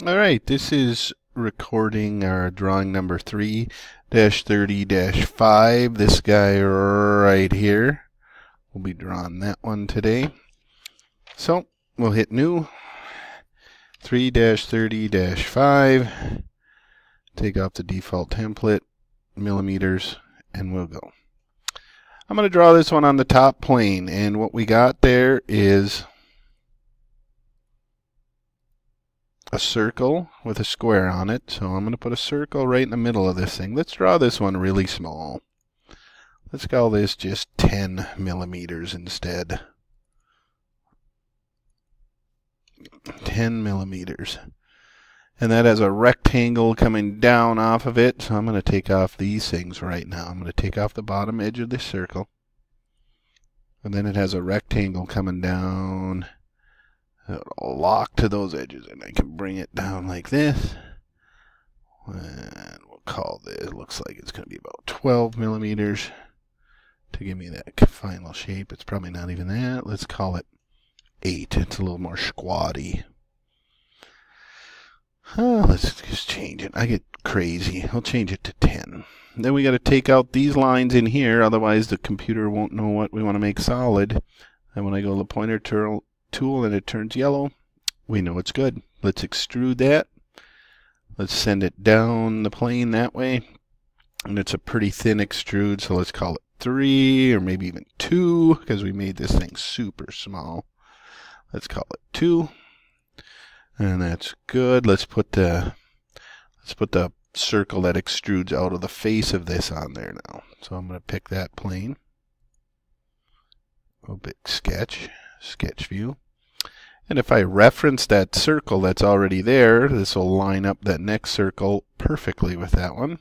All right, this is recording our drawing number 3-30-5. This guy right here. We'll be drawing that one today. So we'll hit new, 3-30-5. Take off the default template, millimeters, and we'll go. I'm going to draw this one on the top plane, and what we got there is a circle with a square on it. So I'm going to put a circle right in the middle of this thing. Let's draw this one really small. Let's call this just 10 millimeters instead. 10 millimeters. And that has a rectangle coming down off of it. So I'm going to take off these things right now. I'm going to take off the bottom edge of this circle. And then it has a rectangle coming down. It'll lock to those edges, and I can bring it down like this. And we'll call this, it looks like it's going to be about 12 millimeters to give me that final shape. It's probably not even that. Let's call it 8. It's a little more squatty. Let's just change it. I get crazy. I'll change it to 10. Then we got to take out these lines in here, otherwise the computer won't know what we want to make solid. And when I go to the pointer tool and it turns yellow, we know it's good. Let's extrude that. Let's send it down the plane that way. And it's a pretty thin extrude, so let's call it 3 or maybe even 2 because we made this thing super small. Let's call it 2. And that's good. Let's put the circle that extrudes out of the face of this on there now. So I'm going to pick that plane. Go big sketch view. And if I reference that circle that's already there, this will line up that next circle perfectly with that one.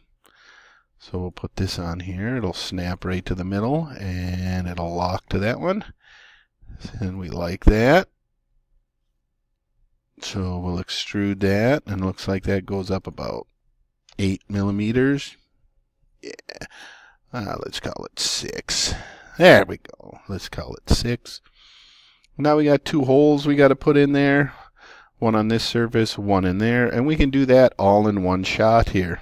So we'll put this on here. It'll snap right to the middle and it'll lock to that one. And we like that. So we'll extrude that, and it looks like that goes up about 8 millimeters. Yeah. Let's call it 6. There we go. Let's call it 6. Now we got 2 holes we got to put in there. One on this surface, one in there. And we can do that all in one shot here.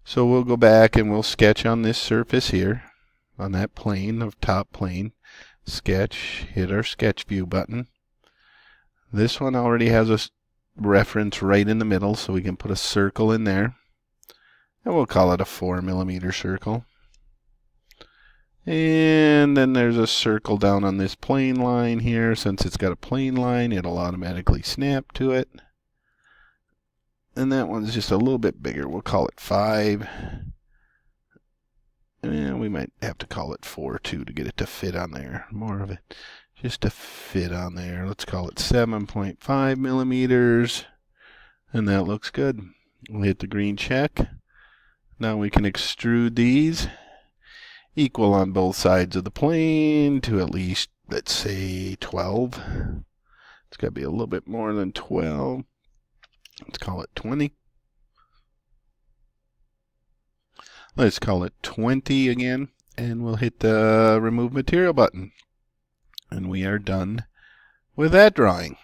So we'll go back and we'll sketch on this surface here, on that plane, of top plane. Sketch, hit our sketch view button. This one already has a reference right in the middle, so we can put a circle in there. And we'll call it a 4 millimeter circle. And then there's a circle down on this plane line here. Since it's got a plane line, it'll automatically snap to it. And that one's just a little bit bigger. We'll call it 5. And we might have to call it 4 too to get it to fit on there. More of it just to fit on there. Let's call it 7.5 millimeters. And that looks good. We'll hit the green check. Now we can extrude these equal on both sides of the plane to at least, let's say, 12. It's got to be a little bit more than 12. Let's call it 20. Let's call it 20 again. And we'll hit the remove material button. And we are done with that drawing.